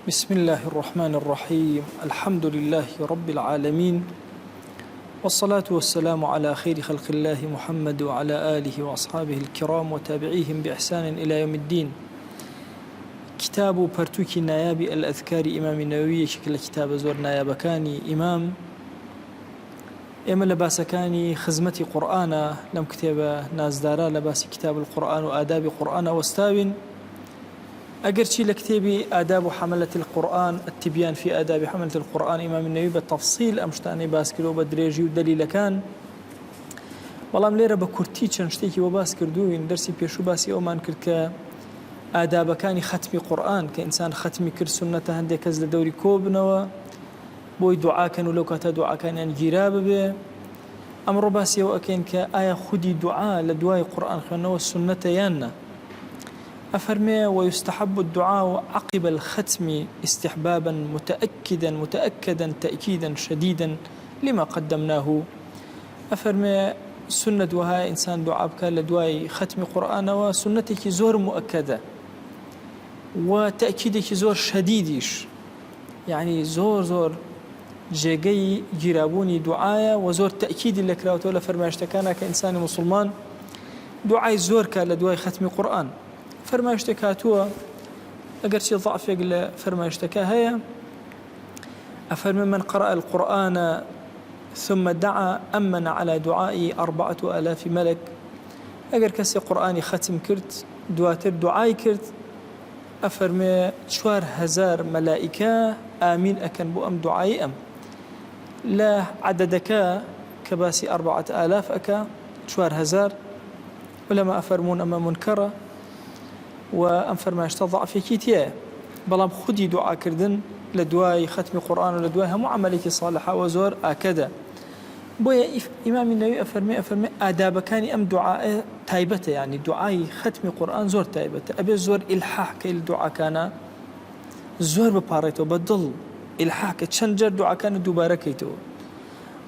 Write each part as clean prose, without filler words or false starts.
بسم الله الرحمن الرحيم. الحمد لله رب العالمين، والصلاة والسلام على خير خلق الله محمد وعلى آله وأصحابه الكرام وتابعيهم بإحسان إلى يوم الدين. كتاب برتوك نياب الأذكار إمام النووي شكل كتاب زور نيابكاني إمام إما لباسكاني خزمتي قرآن لم كتاب نازدارا لباس كتاب القرآن وآداب قرآن واستاوين أقرشي لكتابي آداب حملة القرآن التبيان في آداب حملة القرآن إمام النووي بالتفصيل أمشتاني باسكرو بدريجي ودليل كان والله مليرة بكورتي چنشتيكي وباسكردوين درسي بيشو باسي أومان كرك آداب كاني ختمي قرآن كإنسان ختمي كر سنة هندي كز لدوري كوبنوا بوي دعاء كانوا لو كاتا دعاء كان يعني جراب به أمر باسي وأكين كآية خدي دعاء لدواء قرآن خلنا والسنة يانا أفرمي ويستحب الدعاء عقب الختم استحبابا متأكدا تأكيدا شديدا لما قدمناه. أفرمي سنة وها إنسان دعاء بك لدواء ختم قرآن وسنتك زور مؤكدة وتأكيدك زور شديدش يعني زور جيجي جرابوني دعايا وزور تأكيد لك راوتولا فرماشتكانا كإنسان مسلمان دعاء زور كالدواء ختم قرآن فرماشتكاتوا أقر شي ضعف يقل فرماشتكا هيا. أفرمي من قرأ القرآن ثم دعا أمن على دعائي 4000 ملك. أقر كسي قرآني ختم كرت دواتر دعاي كرت أفرمي 4000 ملائكة آمين أكن بو أم دعاي أم لا عددك كباسي 4000 أكا 4000 ولما أفرمون أما منكرة وأم فرماش تضعف في كيتيا بلام خدي دعاء كردن لدواي ختم قرآن ولدواي هم عملك صالحة وزور أكدا بويا إمام النووي أفرمي آداب كان أم دعاء تايبته يعني دعاء ختم قرآن زور تايبته أبي زور إلحاح كي الدعاء كان زور بباريته بدل إلحاح كتشنجر دعاء كان دوباركيته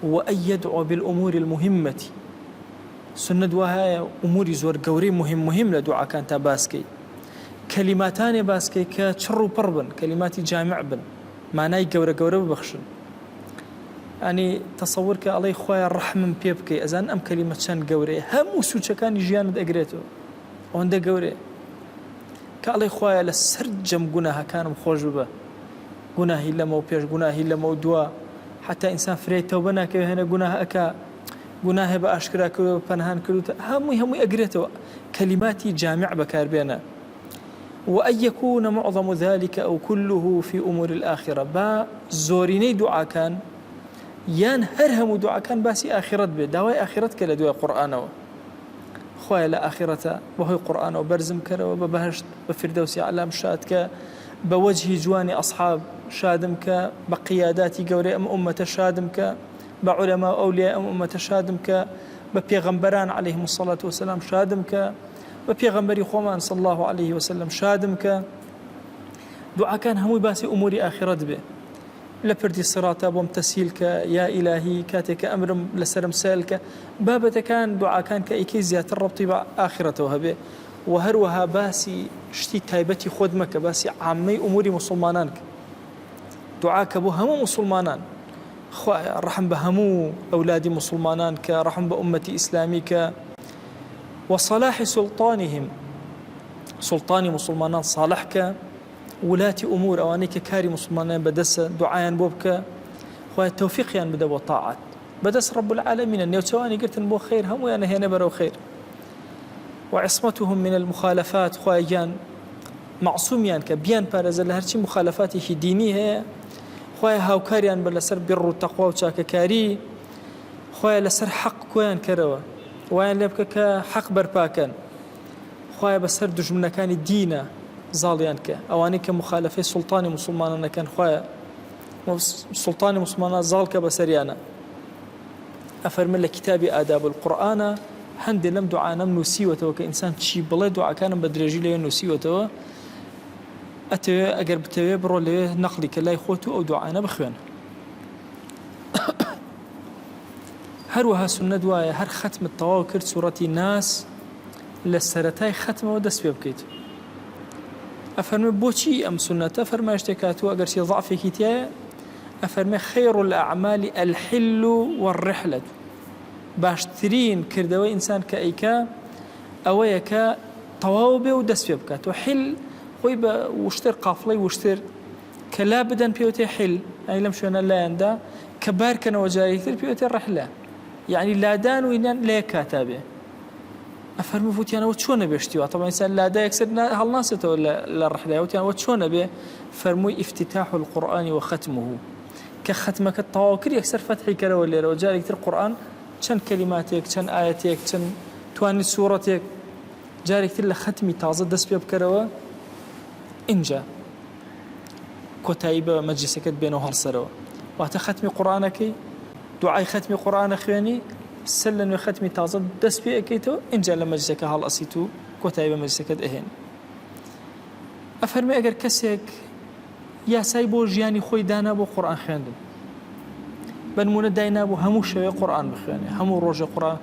وأن يدعو بالأمور المهمة سنة دواها أمور زور قوري مهم لدعاء كان تباسكي كلماتان باسكي كتشرو بربن كلمات جامع بن معناي قوري ببخشن يعني تصورك الله خويا الرحمن بيبكي أزان أم كلمة شان قوري هم سوتش كان يجيان أقريته وعنده قوري كالله خويا لسرجم قناها كان مخوش ببه قناه إلا مو بيش قناه إلا مو دوا حتى إنسان فريت توبنا كهنا قناه أكا قناه بأشكرا كرو بنهان كرو همي أقريته كلماتي جامع بكار بينا. وأن يكون معظم ذلك أو كله في أمور الآخرة با زوريني دعاء كان يان هرهم دعاء كان باسي آخرت به دواء آخرتك لدواء قرآن خويا لا آخرته وهو قرآن وبرزم كره وببهشت بفردوسي علام شادك بوجه جواني أصحاب شادمك بقياداتي قوري أمة شادمك بعلماء أولياء أمة شادمك ببيغمبران عليهم الصلاة والسلام شادمك ببيغمبري خومان صلى الله عليه وسلم شادمك دعاء كان همي باسي أموري آخرت به لبردي الصراط أبوم تسهيلك يا إلهي كاتك أمر لسرم سالك بابة كان دعاء كان كإيكيزيا الربطي بآخرته وهبه وهروها باسي شتي تايبتي خدمك باسي عامي أموري مسلمانانك دعاك بو همو مسلمانان رحم بهمو أولادي مسلمانانك رحم بأمتي إسلاميك وصلاح سلطانهم سلطاني مسلمانان صالحك ولاتي أمور أوانيك كاري مسلمانان بدس دعايا بوبك خويا التوفيق بدا وطاعات بدس رب العالمين أن يوتواني قلت بو خير هم وأنا هنا برو خير وعصمتهم من المخالفات خويا جان معصوميان كبيان بارز لهرشي مخالفاتي ديني هي خويا هاوكاريان بلسر بر والتقوى وشاككاري خويا لسر حق كوان كروا وين لبك كحق برباكن خويا بسر دجمنا كان الدين زاليان ك أواني كمخالفة سلطاني مسلمان كان خويا سلطاني مسلمان زالك بسريانا. أفرم لك كتابي آداب القرآن هندي لم دعانا نسيوته كإنسان شي بلا دعاء كان بدرجي لي نسيوته أتى أقرب تبرو له نقلي كلا يخوته أو دعانا بخوان هروها سنة دوايا هر ختم التواكر سورة الناس للسرتاي ختمه ودس بيبكيت ئەفەرمێ بۆچی ئەم سنەتە فەرمایشتێک هاتووە ئەگەر چی ضعفێکی تایە ئەفەرمێ خەیر الأعمال الحل والرحلة باشترین کردەوەی ئینسان کە ئەیکا ئەوەیە کە تەواو بێ و دەست پێ بکات و حل خۆی بە وشتر قافڵەی وشتر کە لا بدەن پێوتێ حل ئەی لەم شوێنە لایەندا کە بارکەنەوە جارێکتر پێوتێ ڕەحلە یعنی لادان و ئینان لە یەک کاتا بێ ئەفەرموو وتیانەوە چۆنە بێشتیوە طبعا ئینسان لادا یەکسەر هەڵناسێتەوە لە ڕەحلە وتیانەوە چۆنە بێ فەرمووی افتتاح القورآن وختمه کە ختمەکە تەواو کرد یەکسەر فەتحی کەرەوە لێرەوە جارێکتر قورآن چەند کەلیماتێک چەند ئاەتێک چەند توانی سوورەتێک جارێکتر لە ختمی تازە دەست پێ بکەرەوە اینجا کۆتایی بە مەجلیسەکەت بێنەوە هەڵسەرەوە واتە ختمی قورآنەکەی دوعای ختمی قورآنە خوێنی سەر لە نوێ ختمی تازە دەست پێ ئەەکەیتەوە اینجا لە مەجلیسەکە هەڵ ئەسیت و کۆتایی بە مەجلیسەکەت ئەهێن ئەفەرمێ ئەگەر کەسێک یاسای بۆ ژیانی خۆی دانا بۆ قورآن خوێندن بنمونە داینابوو هەموو شەوێ قورآن بخوێنێ هەموو ڕۆژێ قورآن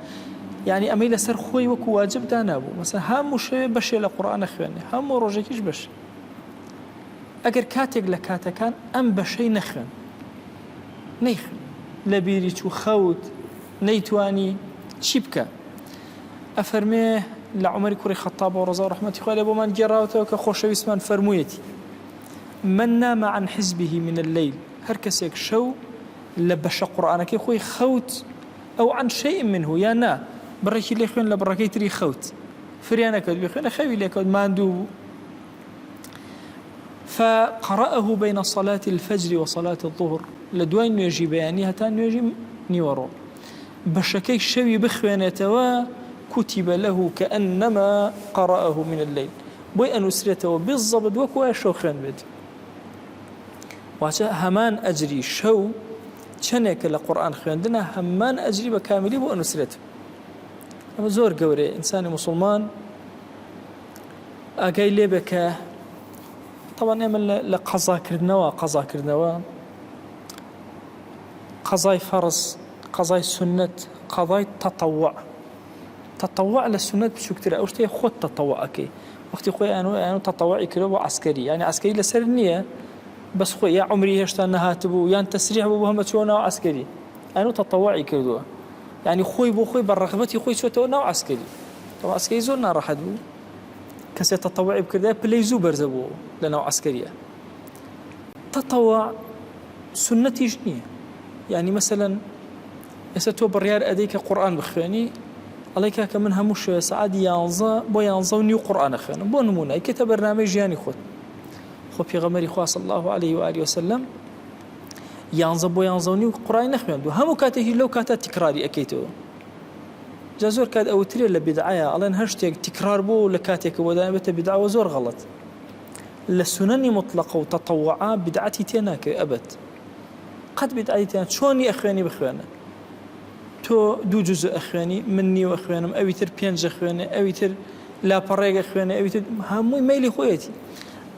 یعنی ئەمەی لەسەر خۆی وەکو واجب دانابوو مەسەڵەن هەموو شەوێ بەشێ لە قورآنە خوێنێ هەموو ڕۆژێکیش بەش ئەگەر کاتێک لە کاتەکان ئەم بەشەی نەخوێن نەیخوێن لە بیری چوو خەوت نەیتوانی چی بکە ئەفەرمێ لە عومەری کوڕی خەتاب و ڕەزا و ڕەحمەتی خوا لێ بۆمان گێڕاوەتەوە کە خۆشەویستمان فەرموویەتی من نام عن حزبه من الليل هەر کەسێک شەو لە بەشە قورآنەکەی خۆی خەوت ئەو عن شيء منه یا نا بڕێکی لێ خوێن لە بڕەکەی تری خەوت فریانەکەوت بخوێنە خەوی لێکەوت ماندوو فقرأه بين صلاة الفجر وصلاة الظهر لدوای نوێژی بەیانی هەتا نوێژی نیوەڕۆ بەشەکەی شەوی بخوێنێتەوە كتب له كأنما قرأه من الليل بۆی ئەنووسرێتەوە بالضبط وەکو وایە شەو خوێن بێت واتە هەمان ئەجری شەو چەندێکە لە قورآن خوێندنە هەمان ئەجری بە کاملی بۆ ئەنووسرێت ئەمە زۆر گەورەیە ئینسانی موسڵمان ئاگای لێبێ کە طبعا ئێمە لە قەزاکردنەوە قەزای فەرز قەزای سنت قەزای تەطەوع لە سنت بچووکترە ئەو شتەیە خۆت تەطەوعەکەی وەختی خۆی ئەیانوە تەطەوعی کردەوە بۆ عەسکەری یعنی عەسکەری لەسەر نییە بەس خۆی یا عمری هێشتا نەهاتبوو یان تەسریح بوو بۆ هەمە چۆ ناو عەسکەری ئەیانوە تەطەوعی کردووە یعنی خۆی بۆ خۆی بە ڕەغبەتی خۆی چۆتەوە ناو عەسکەری تەوا عەسکەری زۆر ناڕەحەت بوو کەسێک تەطەوعی بکردای پلەی زوو بەرزە بوو لە ناو عەسکەریە تەطەوع سنەتیش نییە یعنی مەسەلەن ئێستا تۆ بڕیار ئەدەی کە قورآن بخوێنی ئەڵێ کاکە من هەموو شوێ سەعاتی 11 بۆ 11:30 قورآن ئەخوێنم بۆ نمونە ئەیکەتە بەرنامەی ژیانی خۆت خۆ پێغەمبەری خوا صلی الله عليه و آله وسلم 11 بۆ 11:30 قورآن نەخوێندووە هەموو کاتێکی لەو کاتە تکراری ئەکەیتەوە جا زۆر کات ئەوترێ لە بیدعایە ئەڵێن هەر شتێک تکرار بۆ لە کاتێکە بۆ دایمێتە بیدعەوە زۆر غەڵەت لە سنەنی مطلقە و تەطەوعا بیدعەتی تێ ناکەوێت ئەبەد قەت بیدعەتی تێ چۆنی ئەخوێنی بخوێنە تۆ دوو جزء ئەخوێنی من نیوە خوێنم ئەوی تر 5 خوێنێ ئەوی تر لاپەڕێگە خوێنێ ئەوی تر هەمووی مەیلی خۆیەتی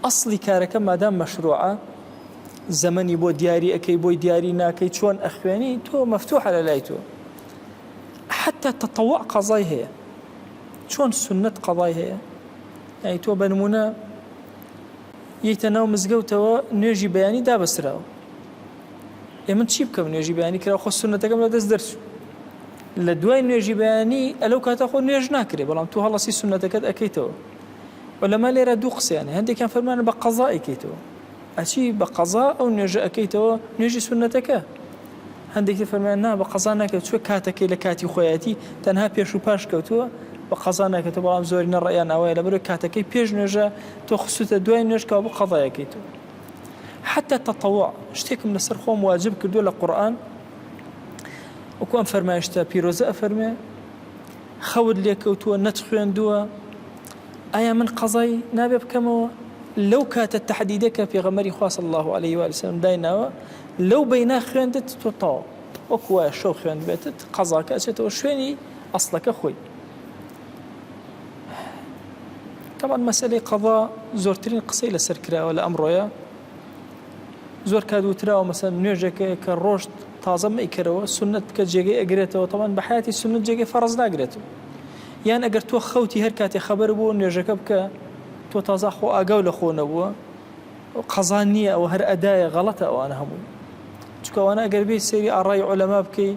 ئەسڵی کارەکە مادام مەشروعە زەمەنی بۆ دیاری ئەەکەی بۆی دیاری ناکەی چۆن ئەخوێنی تۆ مەفتوحە لە لای تۆ حتى تەطەوع قەزای هەیە چۆن سنت قەزای هەیە یعنی تۆ بەنمونە یەیتە ناو مزگەوتەوە نوێژی بەیانی دابەسراوە ئێمە چی بکەم نوێژی بەیانی کرا خۆ سنەتەکەم لە دەست دەرچوو لە دوای نوێژی بەیانی ئەلەو کاتە خۆ نوێژ ناکرێ بەڵام تو هەڵەسی سنەتەکەت ئەەکەیتەوە وەلەما لێرە دوو قسەیانە هەندێکیان فەرمانە بە قەزا ئەیکەیتەوە ئەچی بە قەزا ئەو نوێژە ئەەکەیتەوە نوێژی سنەتەکە هەندێکی فەرمان نا بە قەزا ناکەوێت چوە کاتەکەی لە کاتی خۆیەتی تەنها پێش و پاش کەوتووە بە قەزا ناکەێتەوە بەڵام زۆری نەڕێیان ئەوەیە لەبەرەوەی کاتەکەی پێش نوێژە تۆ خسووتە دوای نوێژکەوە بە قەزایەکەیتەوە حتى تەطەوع شتێکم لەسەر خۆم واجب کردووە لە قورئان وەکو ئەم فەرمایشتە پیرۆزە ئەفەرمێ خەوت لێکەوتووە نەت خوێندووە ئایا من قەزای نابێ بکەمەوە لەو کاتە تەحدیدەکە پێغەمبەری خوا صلی الله عليه و سلم دایناوە لەو بەینا خوێندت تۆ تەواو وەکو وایە شەو خوێند بێتت قەزاکە ئەچێتەوە شوێنی ئەسڵەکە خۆی طبعا مەسەلەی قەضا زۆرترین قسەی لەسەر کراوە لە ئەمڕۆیە زۆر کادوتراوە مەسەن نوێژێکەیە کە ڕۆژت تازە مەیکەرەوە سنت کە جێگەی ئەگرێتەوە طبعا بە حیاتی سنت جێگەی فەرز ناگرێتەوە یان ئەگەر تۆ خەوتی هەر کاتێ خەبەر بوو نوێژەکە بکە تۆ تازە خۆ ئاگاو لە خۆ نەبووە قەزا نییە ئەوە هەر ئەدایە غەڵەتە ئەوانە هەموو چونکە ئەوانە ئەگەر بێت سەیری ئاڕای عولەما بکەی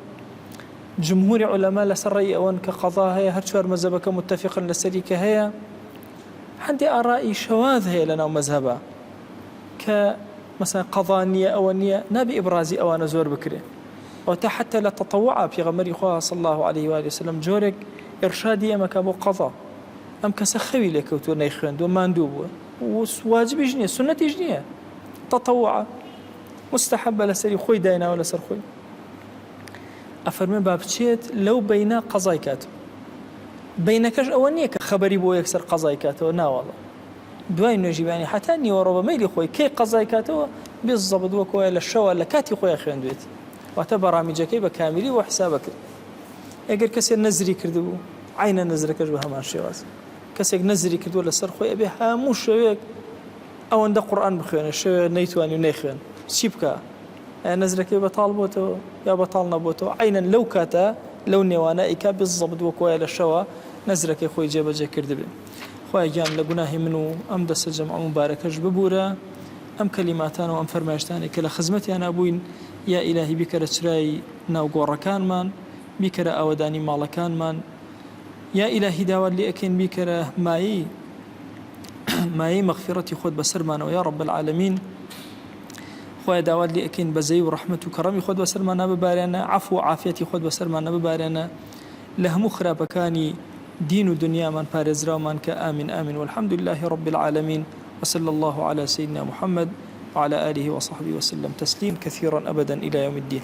جمهوری عولەما لەسەر ڕێی ئەوەن کە قەضا هەیە هەر چوار مەزهبەکە متفقن لەسەری کە هەیە هەندێک ئاڕایی شەواذ هەیە لەناو مەزهبە کە مثلا قەضا نییە ئەوە نییە نابێ ئیبرازی ئەوانە زۆر بکرێ ئەو تا حتى لە تەطەووع پێغەمبەری خوا صلی الله عليه و آله وسلم جۆرێک ئێرشادی ئەمەکە بۆ قەضا ئەم کەسە خەوی لێکەوتووە نەیخوێندووە ماندوو بووە واجبیش نییە سنەتیش نییە تەطەووع مستحبە لەسەری خۆی دایناوە لەسەر خۆی ئەفەرمێ با بچێت لەو بەینە قەزای کات بەینەکەش ئەوە نییە کە خەبەری بۆ یەکسەر قەزای کاتەوە ناوەڵە دوای نوێژیبانی حتا نیوەڕۆ بە مەیلی خۆی کەی قەزای کاتەوە بێزەبت وەکوە لە شەوە لە کاتی خۆیان خوێندوێت واتە بەڕامیجەکەی بە کامیلی و حسابە کرد ئەگەر کەسێک نەزری کردبوو عینە نەزرەکەش بە هەمان شێواز کەسێک نەزری کردووە لەسەر خۆی ئەبێ هەموو شەوێک ئەوەندە قورئان بخوێنێ شەوێ نەیتوانی و نەیخوێن چی بکە نەزرەکەی بەتاڵ بۆتەوە یا بەتاڵ نەبووتەوە عینەن لەو کاتە لەو نێوانە ئیکا بێزەبت وەکوە لە شەوە نەزرەکەی خۆی جێبەجێ کردبێ خوای گیان لە گوناهی من و ئەم دەستە جەمع مبارەکەش ببورە ئەم کەلیماتان و ئەم فەرمایشتانێک کە لە خزمەتیان بووین یا ئیلاهی بیکەرە چرای ناوگۆڕەکانمان بیکەرە ئاوەدانی ماڵەکانمان یا ئیلاهی داوات لێ ئەکەین بیکەرە مایەی مەغفیرەتی خۆت بەسەرمانەوە یا رب العالمین خوای داوات لێ ئەکەین بەزەی و ڕەحمەت و کەڕەمی خۆت بەسەرمانە ببارێنە عەفو و عافیەتی خۆت بەسەرمانە ببارێنە لە هەموو خراپەکانی دين ودنيا من بارزرا من كآمن آمن والحمد لله رب العالمين وصلى الله على سيدنا محمد وعلى آله وصحبه وسلم تسليم كثيرا أبدا إلى يوم الدين.